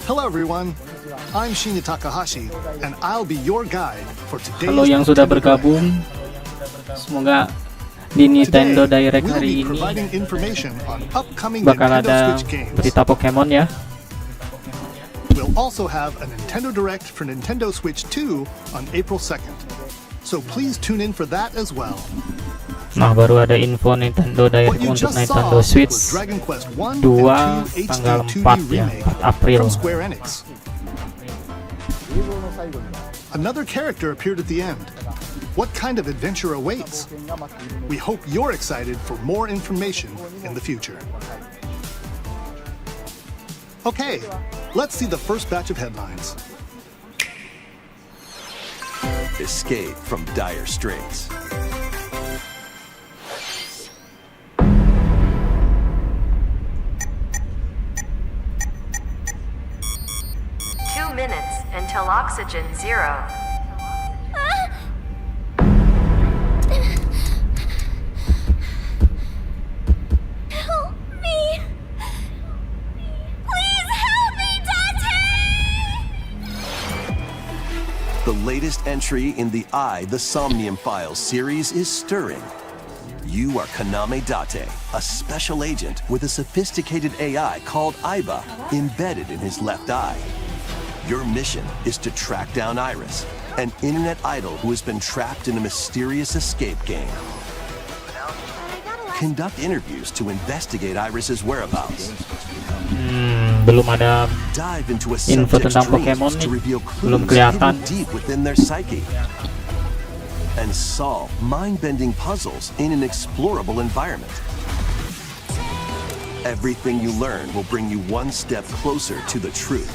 Hello everyone, I'm Shinya Takahashi, and I'll be your guide for today's Halo yang sudah bergabung, semoga di Nintendo Direct hari ini bakal ada berita Pokemon ya. We'll also have a Nintendo Direct for Nintendo Switch 2 on April 2nd, so please tune in for that as well. Nah, baru ada info Nintendo Direct untuk Nintendo Switch 2 tanggal 4 ya, 4 April. Another character appeared at the end. What kind of adventure awaits? We hope you're excited for more information in the future. Okay, let's see the first batch of headlines. Escape from dire straits. Until oxygen zero. Help me! Please help me, Dante! The latest entry in the The Somnium Files series is stirring. You are Kaname Date, a special agent with a sophisticated AI called Aiba embedded in his left eye. Your mission is to track down Iris, an internet idol who has been trapped in a mysterious escape game. Conduct interviews to investigate Iris's whereabouts. Belum ada Dive into a info subject's tentang Pokemon dreams to nih, reveal belum clues kelihatan. hidden deep within their psyche. And solve mind-bending puzzles in an explorable environment. Everything you learn will bring you one step closer to the truth.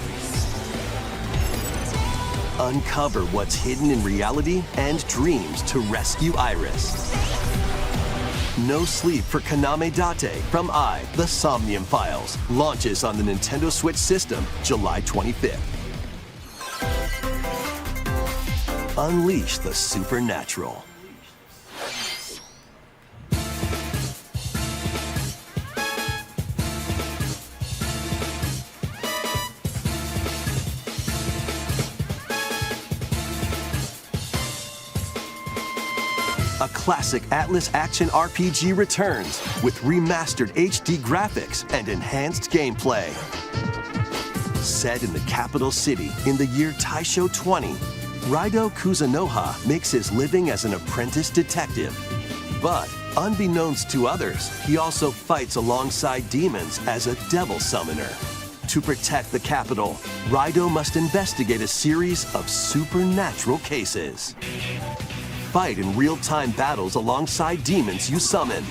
Uncover what's hidden in reality and dreams to rescue Iris. No Sleep for Kaname Date from The Somnium Files launches on the Nintendo Switch system July 25th. Unleash the supernatural. A classic Atlas action RPG returns with remastered HD graphics and enhanced gameplay. Set in the capital city in the year Taisho 20, Raido Kuzunoha makes his living as an apprentice detective. But unbeknownst to others, he also fights alongside demons as a devil summoner. To protect the capital, Raido must investigate a series of supernatural cases. Fight in real-time battles alongside demons you summon.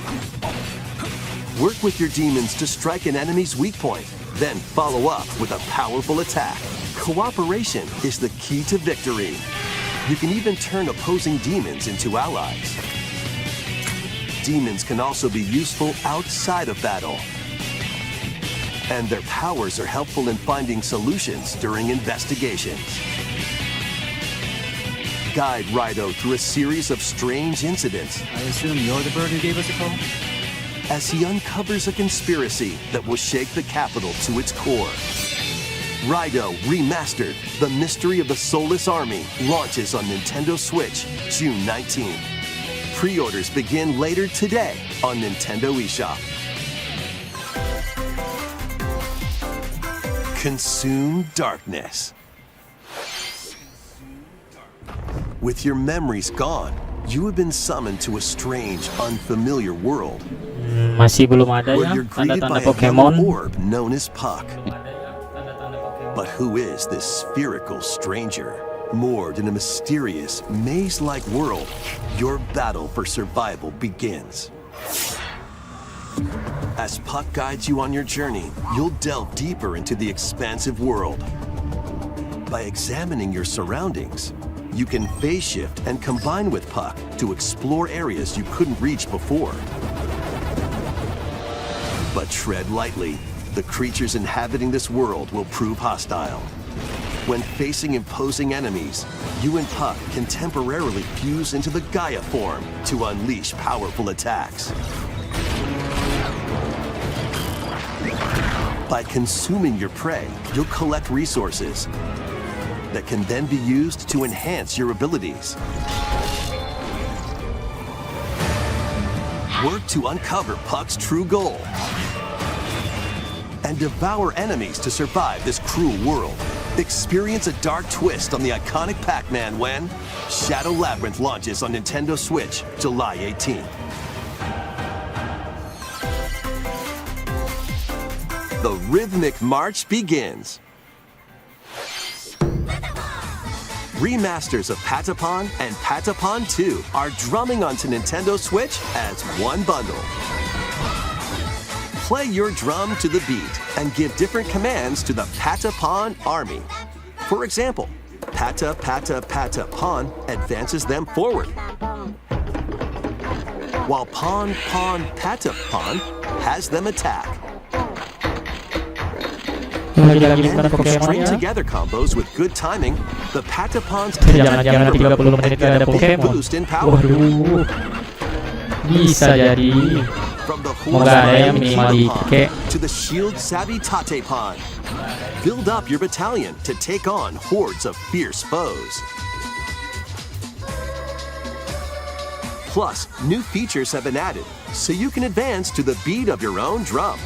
Work with your demons to strike an enemy's weak point, then follow up with a powerful attack. Cooperation is the key to victory. You can even turn opposing demons into allies. Demons can also be useful outside of battle. And their powers are helpful in finding solutions during investigations. Guide Raido through a series of strange incidents. I assume you're the bird who gave us a call? As he uncovers a conspiracy that will shake the capital to its core. Raido Remastered, The Mystery of the Soulless Army launches on Nintendo Switch June 19th. Pre-orders begin later today on Nintendo eShop. Consume darkness. With your memories gone, you have been summoned to a strange, unfamiliar world. Masih belum ada Where ya you're greeted tanda-tanda by a Pokemon. yellow orb known as Puck. But who is this spherical stranger? Moored in a mysterious, maze-like world, your battle for survival begins. As Puck guides you on your journey, you'll delve deeper into the expansive world. By examining your surroundings, you can phase shift and combine with Puck to explore areas you couldn't reach before. But tread lightly. The creatures inhabiting this world will prove hostile. When facing imposing enemies, you and Puck can temporarily fuse into the Gaia form to unleash powerful attacks. By consuming your prey, you'll collect resources that can then be used to enhance your abilities. Work to uncover Puck's true goal and devour enemies to survive this cruel world. Experience a dark twist on the iconic Pac-Man when Shadow Labyrinth launches on Nintendo Switch July 18th. The rhythmic march begins. Remasters of Patapon and Patapon 2 are drumming onto Nintendo Switch as one bundle. Play your drum to the beat and give different commands to the Patapon army. For example, Pata Pata Patapon advances them forward, while Pon Pon Patapon has them attack. And if you string together combos with good timing, the Patapons Jangan-jangan 30 menit gak ada Pokemon. boost in power. Waduh, bisa jadi. From the Semoga ada yang minimal di Ike. to the Shield Savvy Tatepon. Build up your battalion to take on hordes of fierce foes. Plus, new features have been added, so you can advance to the beat of your own drum.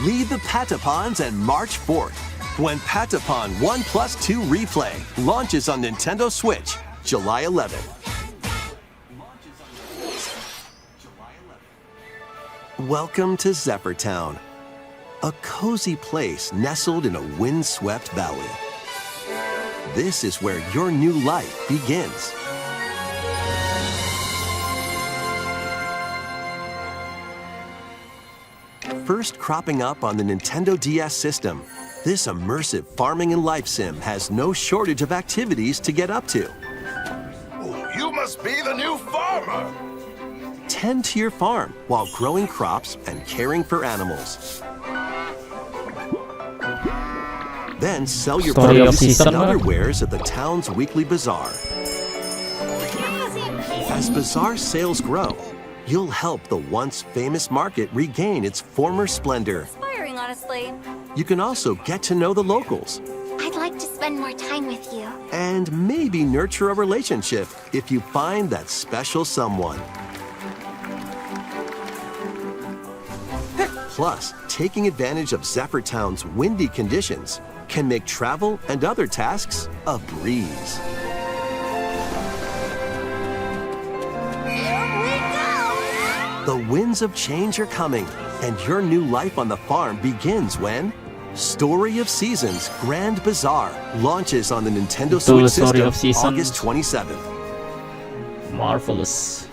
Lead the Patapons and march forth when Patapon 1+2 Replay launches on Nintendo Switch July 11th. Welcome to Zephyr Town, a cozy place nestled in a windswept valley. This is where your new life begins. First cropping up on the Nintendo DS system, this immersive farming and life sim has no shortage of activities to get up to. You must be the new farmer! Tend to your farm while growing crops and caring for animals. Then sell your Story of produce season and other lah. wares at the town's weekly bazaar. As bazaar sales grow, you'll help the once famous market regain its former splendor. Inspiring, honestly. You can also get to know the locals I'd like to spend more time with you. and maybe nurture a relationship if you find that special someone. Plus, taking advantage of Zephyr Town's windy conditions can make travel and other tasks a breeze. Here we go! The winds of change are coming, and your new life on the farm begins when Story of Seasons Grand Bazaar launches on the Nintendo Betul, Switch Story system of Seasons. August 27th. Marvelous.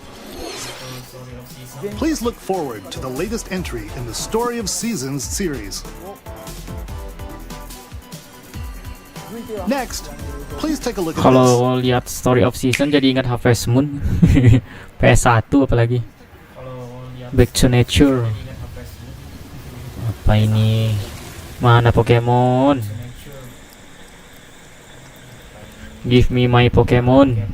Please look forward to the latest entry in the Story of Seasons series. Next, please take a look at this. Kalau lihat Story of Season jadi ingat Harvest Moon. PS1 apalagi. Back to Nature. Apa ini? Mana Pokemon? Give me my Pokemon.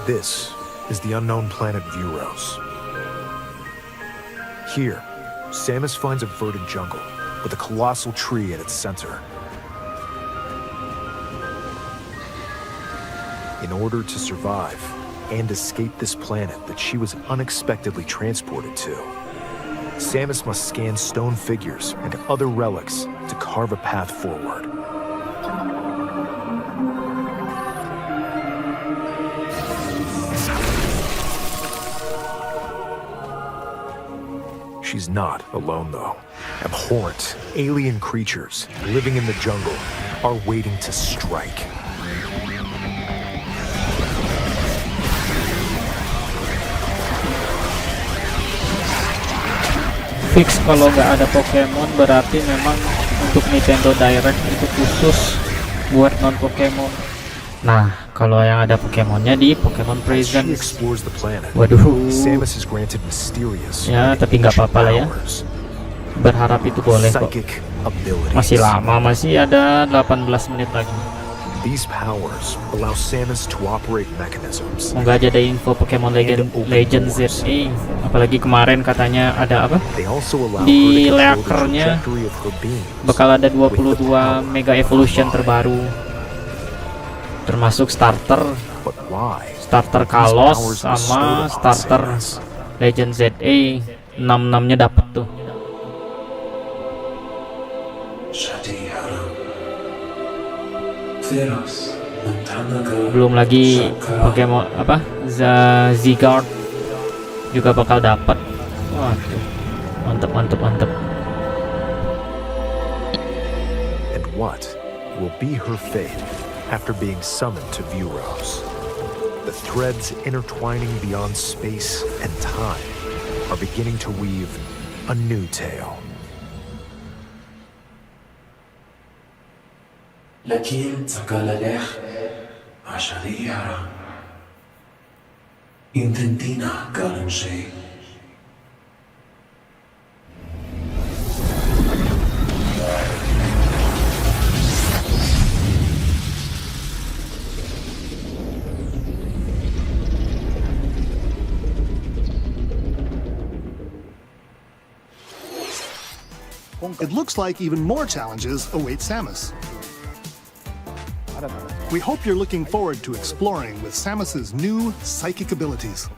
This is the unknown planet Vuros. Here, Samus finds a verdant jungle with a colossal tree at its center. In order to survive and escape this planet that she was unexpectedly transported to, Samus must scan stone figures and other relics to carve a path forward. She's not alone, though. Abhorrent, alien creatures living in the jungle are waiting to strike. Fix kalau nggak ada Pokemon berarti memang untuk Nintendo Direct itu khusus buat non Pokemon. Nah, kalau yang ada Pokemonnya di Pokemon She Present. explores the planet. Waduh. Samus is granted mysterious Ya, and tapi nggak ancient apa-apa lah ya. powers. Berharap itu boleh kok. Psychic abilities. Masih lama, masih ada 18 menit lagi. These powers allow Samus to operate mechanisms. Semoga aja ada info Pokemon Legend ZA. Apalagi kemarin katanya ada apa? They also allow Di her to control the leakernya trajectory of her beams. bakal ada 22 Mega Evolution terbaru. Termasuk starter But why? starter These Kalos powers sama bestowed upon starter Samus. Legend ZA. 66-nya dapet tuh. Belum lagi Pokemon apa? Zygarde juga bakal dapat. Waduh. Mantep, mantep, mantep. And what will be her fate after being summoned to Vuros? The threads intertwining beyond space and time are beginning to weave a new tale. لكن تقال عشرية intentina قالن شيء It looks like even more challenges await Samus. We hope you're looking forward to exploring with Samus's new psychic abilities.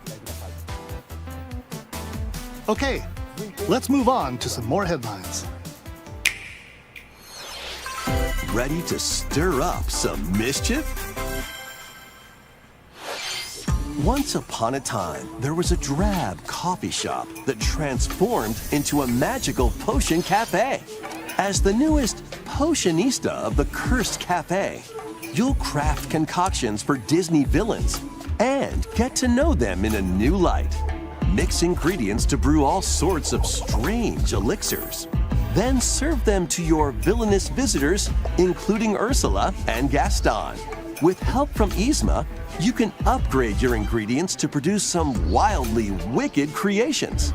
Okay, let's move on to some more headlines. Ready to stir up some mischief? Once upon a time, there was a drab coffee shop that transformed into a magical potion cafe. As the newest potionista of the cursed cafe, you'll craft concoctions for Disney villains and get to know them in a new light. Mix ingredients to brew all sorts of strange elixirs. Then serve them to your villainous visitors, including Ursula and Gaston. With help from Yzma, you can upgrade your ingredients to produce some wildly wicked creations.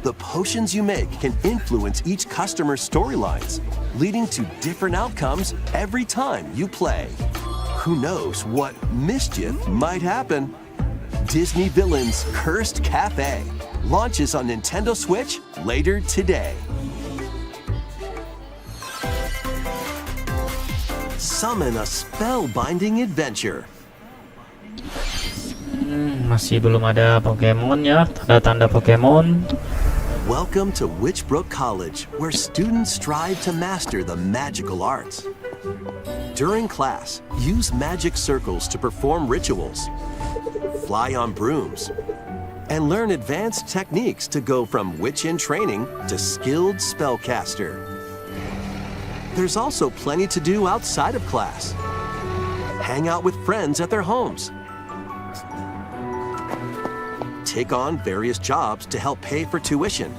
The potions you make can influence each customer's storylines, leading to different outcomes every time you play. Who knows what mischief might happen? Disney Villains Cursed Cafe launches on Nintendo Switch later today. Summon a spellbinding adventure. Masih belum ada Pokemon ya, tanda-tanda Pokemon. Welcome to Witchbrook College, where students strive to master the magical arts. During class, use magic circles to perform rituals, fly on brooms, and learn advanced techniques to go from witch in training to skilled spellcaster. There's also plenty to do outside of class. Hang out with friends at their homes. Take on various jobs to help pay for tuition.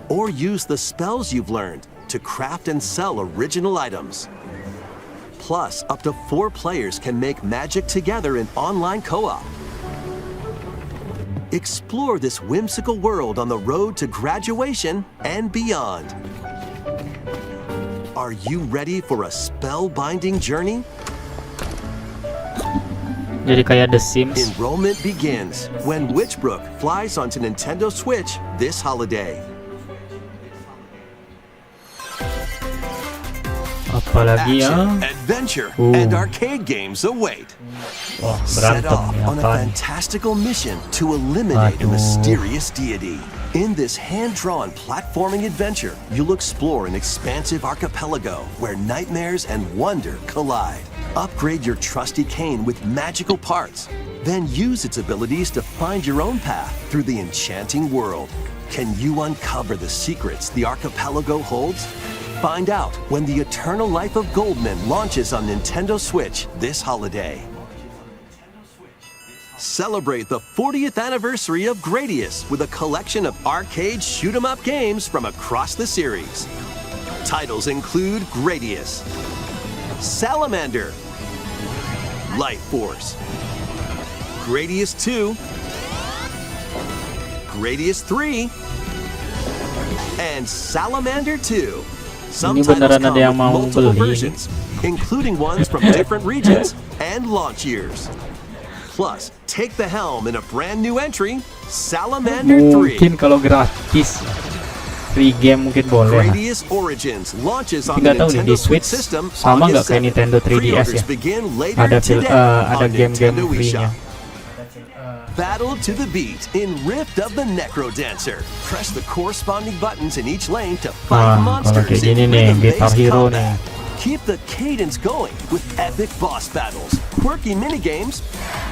Or use the spells you've learned to craft and sell original items. Plus, up to 4 players can make magic together in online co-op. Explore this whimsical world on the road to graduation and beyond. Are you ready for a spellbinding journey? Jadi kayak The Sims. Enrollment begins when Witchbrook flies onto Nintendo Switch this holiday. Apalagi ya? Action, adventure, and arcade games await. Wah, Set berantem off ya on a kan. fantastical mission to eliminate a Aduh. mysterious deity. In this hand-drawn platforming adventure, you'll explore an expansive archipelago where nightmares and wonder collide. Upgrade your trusty cane with magical parts, then use its abilities to find your own path through the enchanting world. Can you uncover the secrets the archipelago holds? Find out when the Eternal Life of Goldman launches on Nintendo Switch this holiday. Celebrate the 40th anniversary of Gradius with a collection of arcade shoot-'em-up games from across the series. Titles include Gradius, Salamander, Light Force, Gradius 2, Gradius 3, and Salamander 2. Some Ini titles beneran come ada yang with mau multiple beli. versions, including ones from different regions and launch years. Plus, take the helm in a brand new entry, Salamander 3. Mungkin kalau gratis free game mungkin boleh. Gradius Origins launches on Nggak the tahu nih Nintendo di Switch Switch system sama nggak August kayak 7th. Nintendo 3DS Pre-orders ya? begin later Ada today ada on game-game Nintendo free-nya. eShop. Battle to the beat in Rift of the Necro Dancer. Press the corresponding buttons in each lane to fight Wah, kalau monsters kayak in gini nih, Guitar rhythm-based Hero combat. nih. Keep the cadence going with epic boss battles, quirky minigames,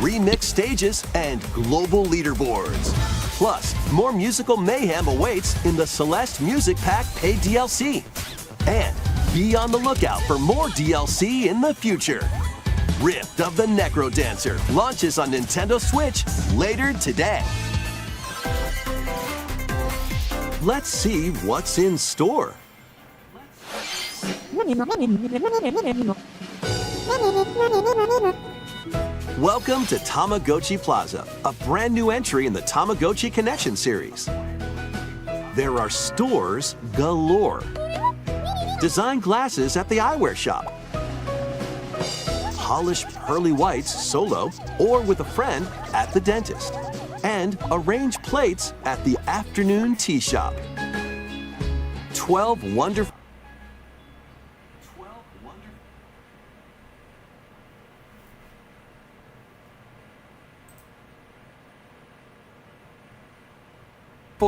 remix stages, and global leaderboards. Plus, more musical mayhem awaits in the Celeste Music Pack paid DLC. And be on the lookout for more DLC in the future. Rift of the Necro Dancer launches on Nintendo Switch later today. Let's see what's in store. Welcome to Tamagotchi Plaza, a brand new entry in the Tamagotchi Connection series. There are stores galore. Design glasses at the eyewear shop. Polish pearly whites solo or with a friend at the dentist. And arrange plates at the afternoon tea shop. 12 wonderful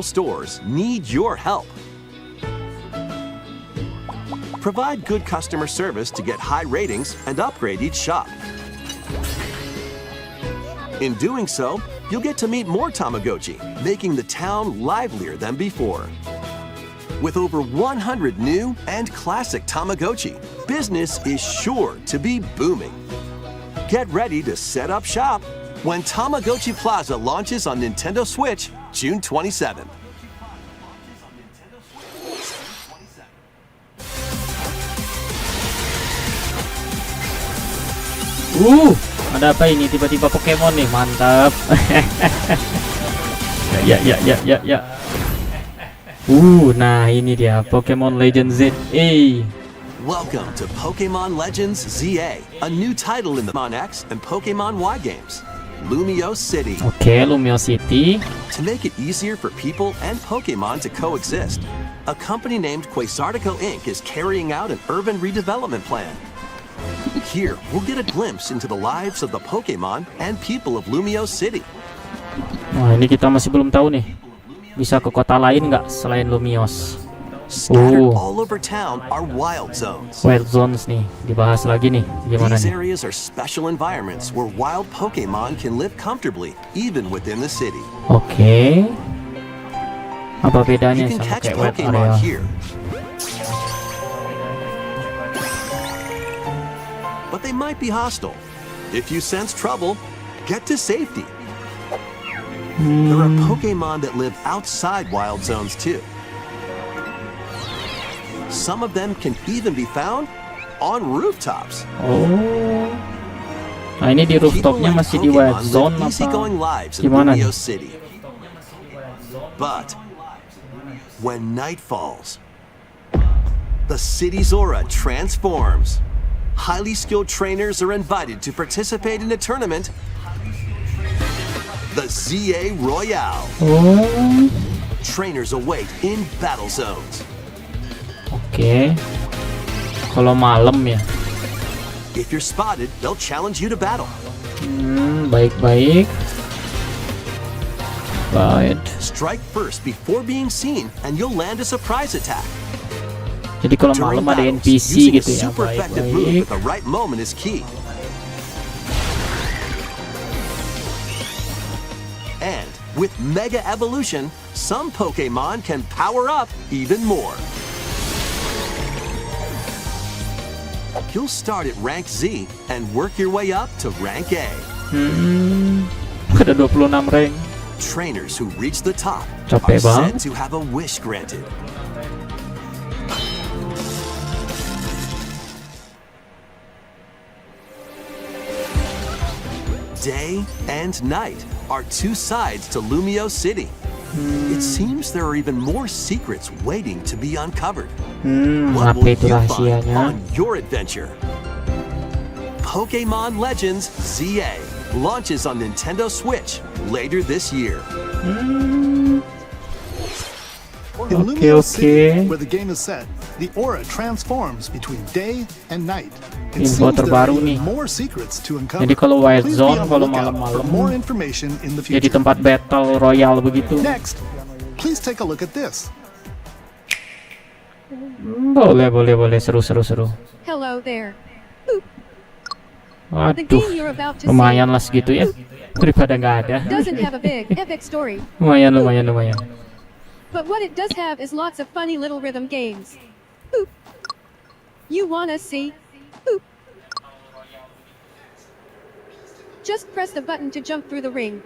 stores need your help. Provide good customer service to get high ratings and upgrade each shop. In doing so, you'll get to meet more Tamagotchi, making the town livelier than before. With over 100 new and classic Tamagotchi, business is sure to be booming. Get ready to set up shop when Tamagotchi Plaza launches on Nintendo Switch June 27th. Ada apa ini? Tiba-tiba Pokemon nih, mantap. ya. Nah ini dia Pokemon Legends ZA. Welcome to Pokemon Legends ZA, a new title in the Pokemon X and Pokemon Y games. Lumio City. Oke, Lumio City. To make it easier for people and Pokemon to coexist, a company named Quasartico Inc. is carrying out an urban redevelopment plan. Here, we'll get a glimpse into the lives of the Pokemon and people of Lumio City. Wah, ini kita masih belum tahu nih. Bisa ke kota lain nggak selain Lumios? Scattered all over town are wild zones. Wild zones nih, dibahas lagi nih. Gimana These nih? areas are special environments where wild Pokemon can live comfortably, even within the city. Oke. Apa bedanya You can sama catch kayak wild Pokemon area? here. But they might be hostile. If you sense trouble, get to safety. There are Pokemon that live outside wild zones too. Some of them can even be found on rooftops. Oh. Nah ini di rooftopnya masih di wild zone apa? Gimana nih? City. But when night falls, the city's aura transforms. Highly skilled trainers are invited to participate in a tournament, the ZA Royale. Oh. Trainers await in battle zones. Oke. Kalau malam ya. If you're spotted, they'll challenge you to battle. Baik-baik. Right. Strike first before being seen, and you'll land a surprise attack. Jadi kalau malam ada NPC gitu ya. Super effective move Baik-baik. at the right moment is key. And with Mega Evolution, some Pokemon can power up even more. You'll start at rank Z and work your way up to rank A. Ada 26 rank. Trainers who reach the top Capek are said banget. to have a wish granted. Day and night are two sides to Lumio City. It seems there are even more secrets waiting to be uncovered. What will Apa itu you find rahasianya? on your adventure? Pokemon Legends ZA launches on Nintendo Switch later this year. In Okay, Lumio City, okay. where the game is set, the aura transforms between day and night. It Info seems there terbaru are nih. even more secrets to uncover. Jadi kalau Wild Please be Zone, on the kalau lookout for malam-malam more information in the jadi future. tempat battle royale begitu. Next, please take a look at this. Boleh, seru. Hello there. The Waduh, game you're about to lumayan see lah segitu ya, daripada nggak ada. doesn't have a big, epic story, Lumayan. but what it does have is lots of funny little rhythm games. You wanna see? Just press the button to jump through the ring.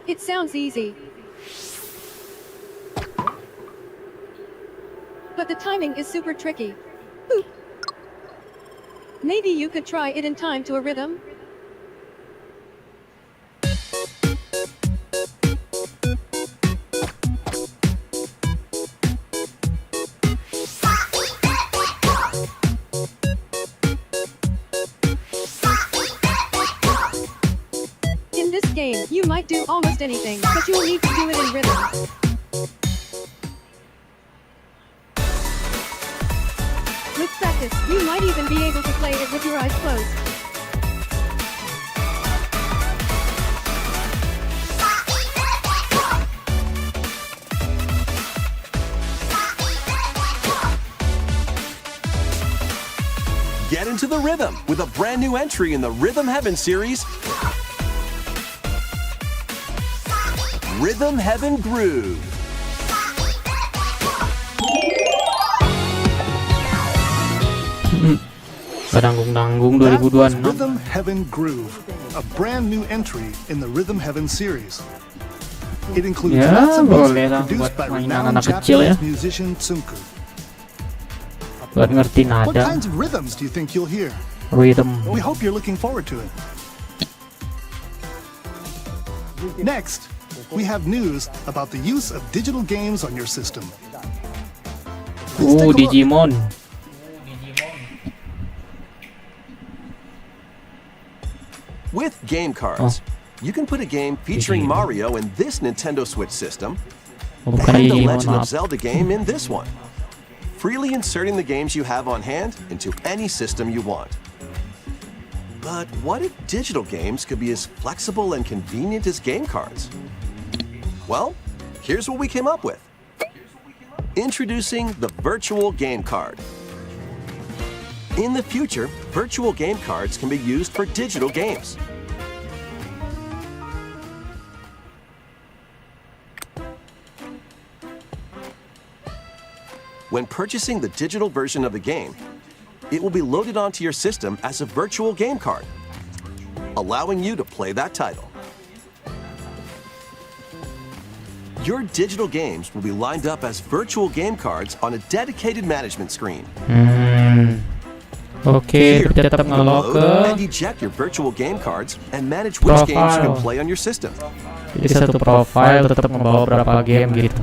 It sounds easy, but the timing is super tricky. Maybe you could try it in time to a rhythm? In this game, you might do almost anything, but you'll need to do it in rhythm. With practice, you might even be able to play it with your eyes closed. Get into the rhythm with a brand new entry in the Rhythm Heaven series, Rhythm Heaven Groove. Nanggung That was 2026. Rhythm Heaven Groove, a brand new entry in the Rhythm Heaven series. It includes Ya, lots of music boleh lah produced buat by mainan renowned anak kecil ya. Japanese musician Tsunku. Buat ngerti What nada, kinds of rhythms do you think you'll hear? rhythm. We hope you're looking forward to it. Next, we have news about the use of digital games on your system. Let's take a look. Digimon. With game cards, you can put a game featuring Mario in this Nintendo Switch system Oh, bukan and the Digimon, Legend of maaf. Zelda game in this one, freely inserting the games you have on hand into any system you want. But what if digital games could be as flexible and convenient as game cards? Well, here's what we came up with. Introducing the virtual game card. In the future, virtual game cards can be used for digital games. When purchasing the digital version of the game, it will be loaded onto your system as a virtual game card, allowing you to play that title. Your digital games will be lined up as virtual game cards on a dedicated management screen. Oke, Here, tetap ngelok ke load and eject your virtual game cards and manage which games you can Profile. play on your system. jadi satu profile tetap membawa berapa game gitu.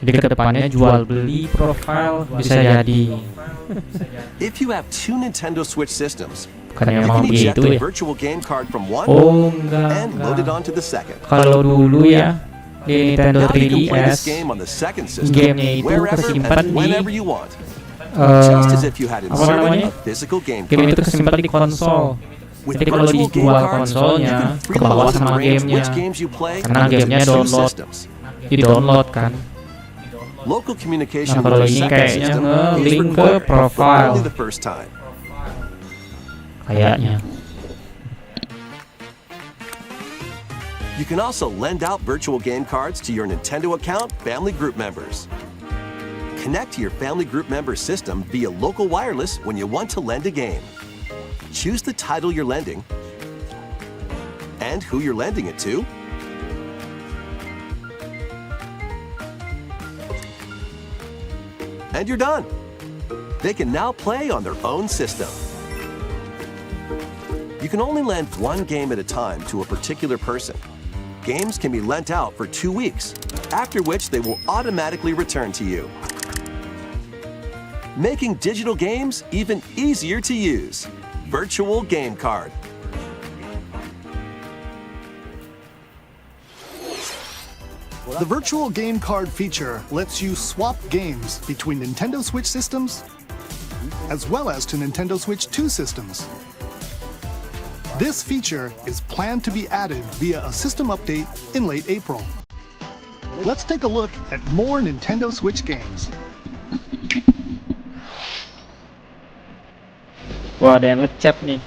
Jadi kedepannya jual beli profile bisa jadi. If you have two Nintendo Switch systems, Bukannya you emang can eject gitu a ya. virtual game card from one Oh enggak. and load it onto the second. Kalau dulu ya di Nintendo Now you can play this 3DS game on the second system gamenya itu wherever kesimpan and di whenever you want, just as if you had apa inserted namanya? a physical game Game itu card. kesimpan di konsol. With Jadi kalau virtual game dijual cards, you konsolnya can ke freely bawah load and sama arrange gamenya. which games you play Karena between gamenya the two download. systems. Di download kan. Local communication Nah, with kalau your ini second kayaknya system nge-link is ke required, but profile. only the first time. Kayaknya. You can also lend out virtual game cards to your Nintendo account family group members. Connect to your family group member system via local wireless when you want to lend a game. Choose the title you're lending and who you're lending it to. and you're done. They can now play on their own system. You can only lend one game at a time to a particular person. Games can be lent out for 2 weeks, after which they will automatically return to you, making digital games even easier to use. Virtual Game Card. The virtual game card feature lets you swap games between Nintendo Switch systems as well as to Nintendo Switch 2 systems. This feature is planned to be added via a system update in late April. Let's take a look at more Nintendo Switch games. Wah, ada yang ngechat nih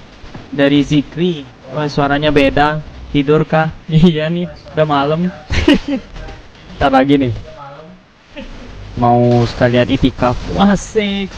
dari Zikri. Wah, suaranya beda. Tidur kah? Iya nih, udah malam. Ntar lagi nih mau sekalian itikaf. Asik.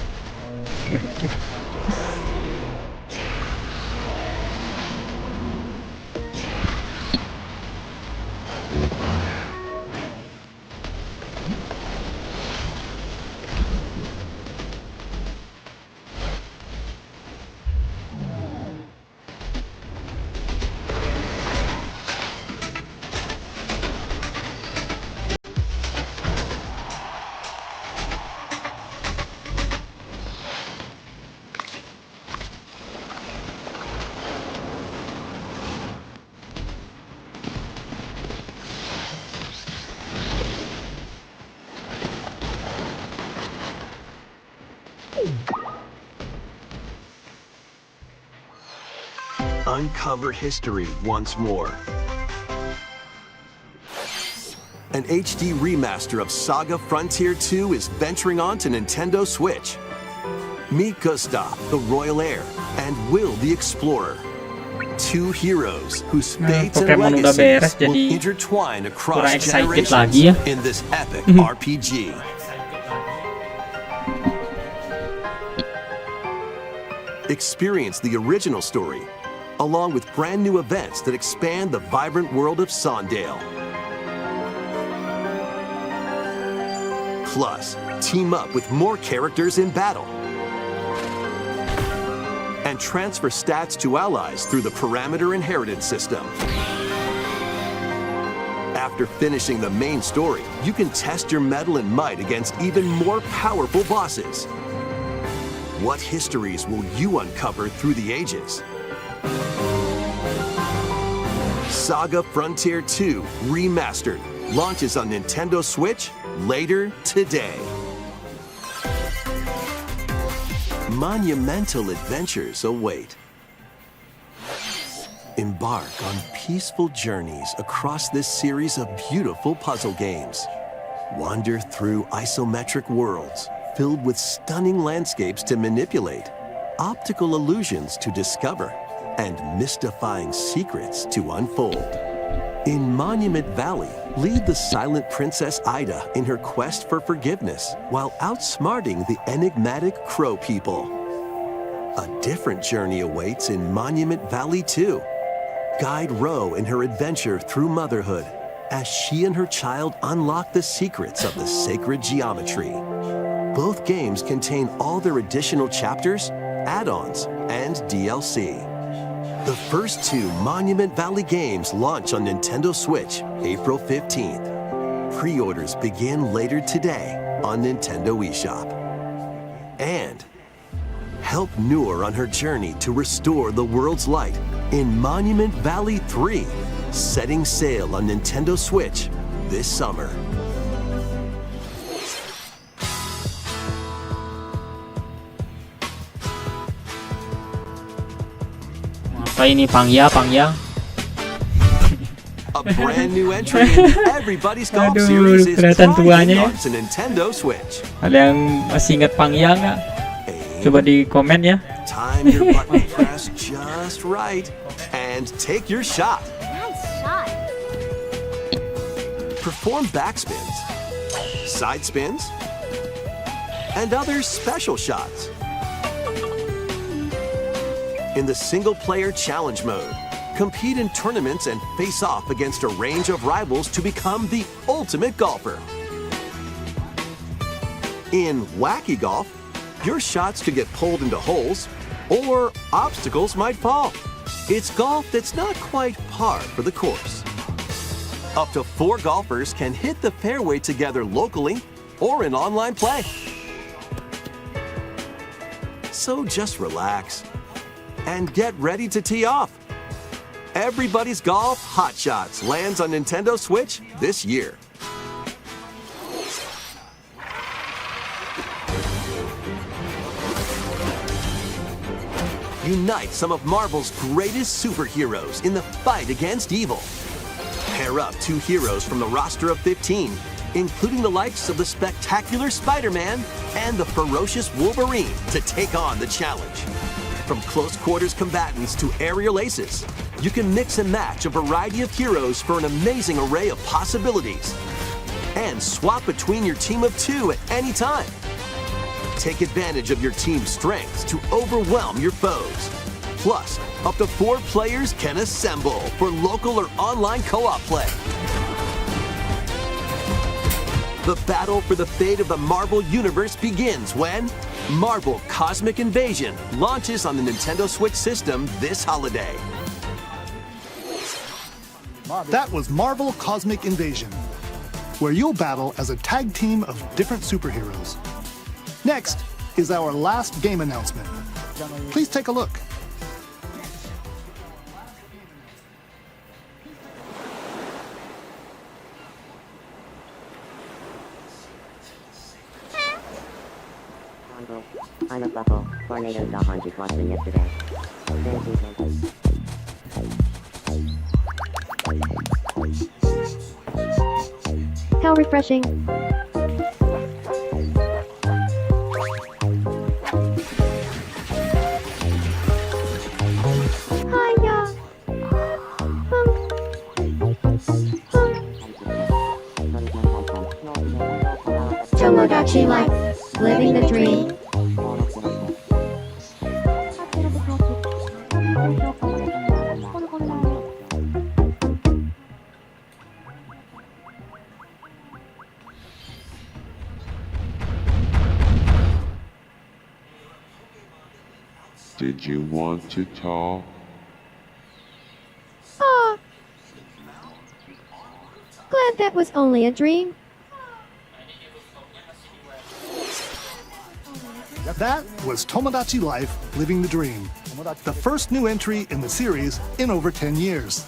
Uncover history once more. An HD remaster of Saga Frontier 2 is venturing on to Nintendo Switch. Meet Gustav, the Royal Heir, and Will the Explorer. Two heroes whose fates and Pokemon udah beres, legacies will jadi intertwine across kurang excited generations lagi ya. in this epic RPG. Experience the original story, along with brand new events that expand the vibrant world of Sondale. Plus, team up with more characters in battle. And transfer stats to allies through the parameter inheritance system. After finishing the main story, you can test your mettle and might against even more powerful bosses. What histories will you uncover through the ages? Saga Frontier 2 Remastered launches on Nintendo Switch later today. Monumental adventures await. Embark on peaceful journeys across this series of beautiful puzzle games. Wander through isometric worlds filled with stunning landscapes to manipulate, optical illusions to discover, and mystifying secrets to unfold. In Monument Valley, lead the silent Princess Ida in her quest for forgiveness while outsmarting the enigmatic Crow people. A different journey awaits in Monument Valley 2. Guide Ro in her adventure through motherhood as she and her child unlock the secrets of the sacred geometry. Both games contain all their additional chapters, add-ons, and DLC. The first two Monument Valley games launch on Nintendo Switch April 15th. Pre-orders begin later today on Nintendo eShop. And help Noor on her journey to restore the world's light in Monument Valley 3, setting sail on Nintendo Switch this summer. Apa ini Pangya? A brand new entry in Everybody's Golf Aduh, series is kelihatan tuanya ya. on to Nintendo Switch. Ada yang masih ingat Pangya nggak? Coba di komen ya. Time your button press just right and take your shot. Nice shot. Perform backspins, side spins, and other special shots. In the single-player challenge mode, compete in tournaments and face off against a range of rivals to become the ultimate golfer. In wacky golf, your shots could get pulled into holes, or obstacles might fall. It's golf that's not quite par for the course. Up to 4 golfers can hit the fairway together locally or in online play. So just relax and get ready to tee off. Everybody's Golf Hot Shots lands on Nintendo Switch this year. Unite some of Marvel's greatest superheroes in the fight against evil. Pair up 2 heroes from the roster of 15, including the likes of the spectacular Spider-Man and the ferocious Wolverine, to take on the challenge. From close quarters combatants to aerial aces, you can mix and match a variety of heroes for an amazing array of possibilities. And swap between your team of 2 at any time. Take advantage of your team's strengths to overwhelm your foes. Plus, up to 4 players can assemble for local or online co-op play. The battle for the fate of the Marvel Universe begins when Marvel Cosmic Invasion launches on the Nintendo Switch system this holiday. That was Marvel Cosmic Invasion, where you'll battle as a tag team of different superheroes. Next is our last game announcement. Please take a look. I'm a buckle. Tornadoes off on Boston yesterday. How refreshing. Hiya. Tomodachi Life, living the dream. Did you want to talk? Glad that was only a dream. That was Tomodachi Life, Living the Dream, the first new entry in the series in over 10 years.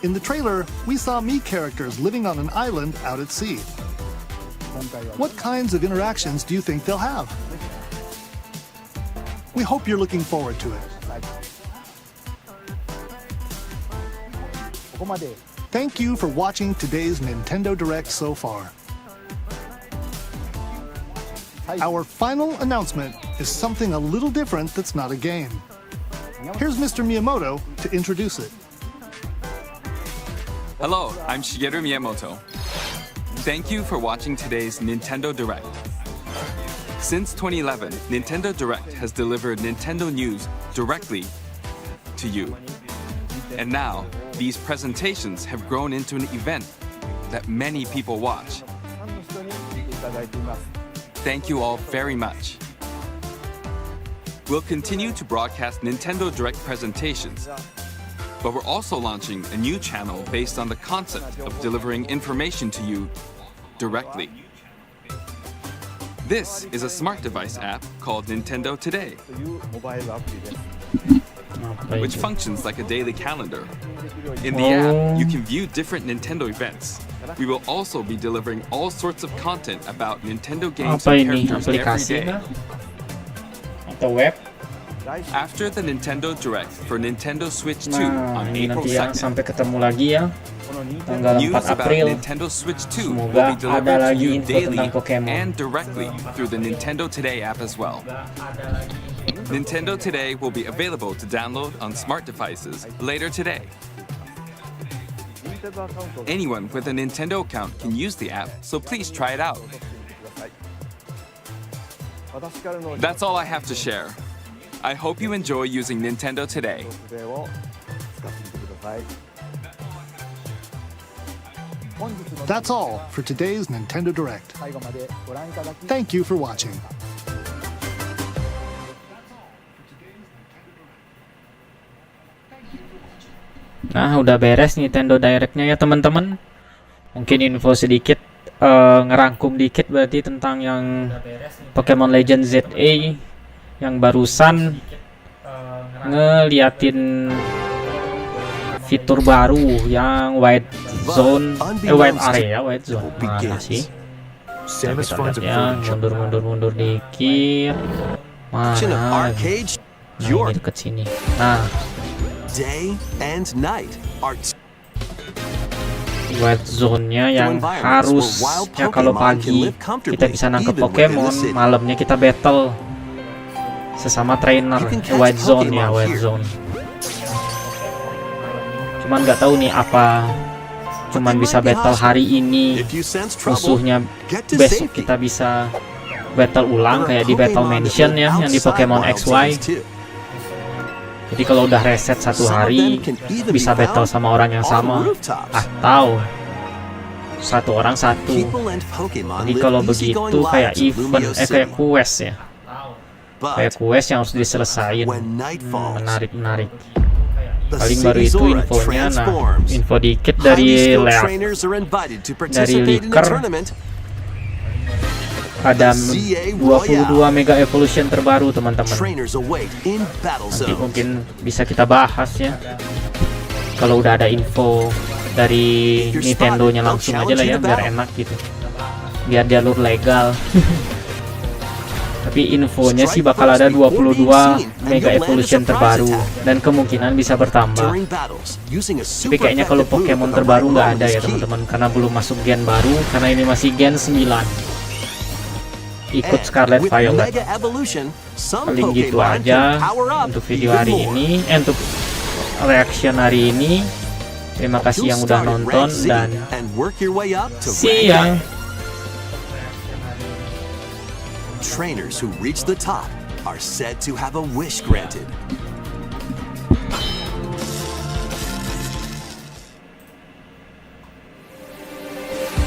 In the trailer, we saw Mii characters living on an island out at sea. What kinds of interactions do you think they'll have? We hope you're looking forward to it. Thank you for watching today's Nintendo Direct so far. Our final announcement is something a little different that's not a game. Here's Mr. Miyamoto to introduce it. Hello, I'm Shigeru Miyamoto. Thank you for watching today's Nintendo Direct. Since 2011, Nintendo Direct has delivered Nintendo news directly to you. And now, these presentations have grown into an event that many people watch. Thank you all very much. We'll continue to broadcast Nintendo Direct presentations, but we're also launching a new channel based on the concept of delivering information to you directly. This is a smart device app called Nintendo Today, which functions like a daily calendar. In the app, you can view different Nintendo events. We will also be delivering all sorts of content about Nintendo games and characters every day. Atau web? After the Nintendo Direct for Nintendo Switch 2 Nah, on ini April nanti ya, 2nd, sampai ketemu lagi ya. Tanggal 4 news about April. Nintendo Switch 2 will Semoga be ada delivered to lagi you info daily tentang Pokemon. and directly through the Nintendo Today app as well. Nintendo Today will be available to download on smart devices later today. Anyone with a Nintendo account can use the app, so please try it out. That's all I have to share. I hope you enjoy using Nintendo Today. That's all for today's Nintendo Direct. Thank you for watching. Nah, udah beres Nintendo Direct-nya ya teman-teman. Mungkin info sedikit, ngerangkum dikit berarti tentang yang Pokemon Legend ZA yang barusan ngeliatin fitur baru yang white zone, white area, white zone. Mana sih? Ya, mundur dikit. Mana? Nah, ini deket sini. Nah, Day and night are white zone-nya yang harusnya kalau pagi kita bisa nangkep Pokemon, malamnya kita battle sesama trainer. White zone ya, white zone. Cuman nggak tahu nih apa cuman bisa battle hari ini, musuhnya besok kita bisa battle ulang kayak di Battle Mansion ya, yang di Pokemon XY. Jadi kalau udah reset satu hari bisa battle sama orang yang sama, atau satu orang satu. Jadi kalau begitu kayak event, kayak quest ya, kayak quest yang harus diselesain. Menarik. Paling baru itu infonya. Nah, info dikit dari leaker. Ada 22 Mega Evolution terbaru teman-teman. Nanti mungkin bisa kita bahas ya, kalau udah ada info dari Nintendo-nya langsung aja lah ya, biar enak gitu, biar jalur legal. Tapi infonya sih bakal ada 22 Mega Evolution terbaru dan kemungkinan bisa bertambah. Tapi kayaknya kalau Pokemon terbaru nggak ada ya teman-teman, karena belum masuk gen baru, karena ini masih gen 9. Ikut Scarlet Violet. Paling gitu aja untuk video hari ini, untuk reaction hari ini. Terima kasih yang udah nonton dan see ya. Trainers who reach the top are said to have a wish granted.